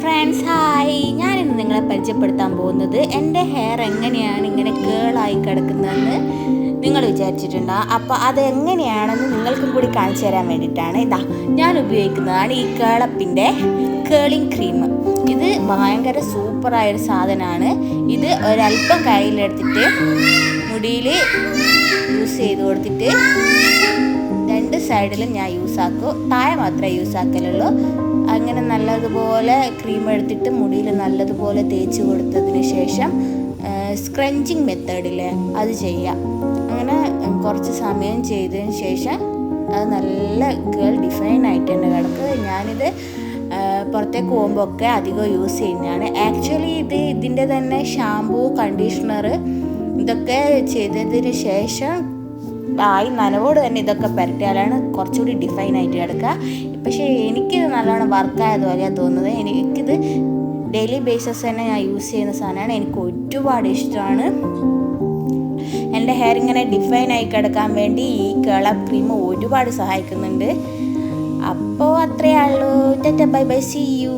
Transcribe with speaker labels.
Speaker 1: Friends hi, ഞാനിന്ന് നിങ്ങളെ പരിചയപ്പെടുത്താൻ പോകുന്നത് എൻ്റെ ഹെയർ എങ്ങനെയാണ് ഇങ്ങനെ കേളായി കിടക്കുന്നതെന്ന് നിങ്ങൾ വിചാരിച്ചിട്ടുണ്ടാകും. അപ്പോൾ അതെങ്ങനെയാണെന്ന് നിങ്ങൾക്കും കൂടി കാണിച്ചു തരാൻ വേണ്ടിയിട്ടാണ് ഞാൻ ഉപയോഗിക്കുന്നതാണ് ഈ കേളപ്പിൻ്റെ കേളിങ് ക്രീം. ഇത് ഭയങ്കര സൂപ്പറായൊരു സാധനമാണ്. ഇത് ഒരല്പം കയ്യിലെടുത്തിട്ട് മുടിയിൽ യൂസ് ചെയ്ത് കൊടുത്തിട്ട് രണ്ട് സൈഡിലും ഞാൻ യൂസ് ആക്കും. താഴെ മാത്രമേ യൂസ് ആക്കലുള്ളൂ. അങ്ങനെ നല്ലതുപോലെ ക്രീം എടുത്തിട്ട് മുടിയിൽ നല്ലതുപോലെ തേച്ച് കൊടുത്തതിന് ശേഷം സ്ക്രഞ്ചിങ് മെത്തേഡില്ലേ അത് ചെയ്യാം. അങ്ങനെ കുറച്ച് സമയം ചെയ്തതിന് ശേഷം അത് നല്ല കേൾ ഡിഫൈൻ ആയിട്ട് തന്നെ കിടക്കും. ഞാനിത് പുറത്തേക്ക് പോകുമ്പോൾ ഒക്കെ അധികം യൂസ് ചെയ്യുന്നതാണ്. ആക്ച്വലി ഇതിൻ്റെ തന്നെ ഷാമ്പൂ, കണ്ടീഷണർ ഇതൊക്കെ ചെയ്തതിന് ശേഷം നനവോട് തന്നെ ഇതൊക്കെ പുരട്ടിയാലാണ് കുറച്ചുകൂടി ഡിഫൈൻ ആയിട്ട് കിടക്കുക. പക്ഷേ എനിക്കിത് നല്ലോണം വർക്കായതുപോലെയാണ് തോന്നുന്നത്. എനിക്കിത് ഡെയിലി ബേസിസ് തന്നെ ഞാൻ യൂസ് ചെയ്യുന്ന സാധനമാണ്. എനിക്ക് ഒരുപാട് ഇഷ്ടമാണ്. എൻ്റെ ഹെയർ ഇങ്ങനെ ഡിഫൈൻ ആയി കിടക്കാൻ വേണ്ടി ഈ കേളപ്പ് ക്രീം ഒരുപാട് സഹായിക്കുന്നുണ്ട്. അപ്പോൾ അത്രയേ ഉള്ളൂ. Tata bye bye, see U.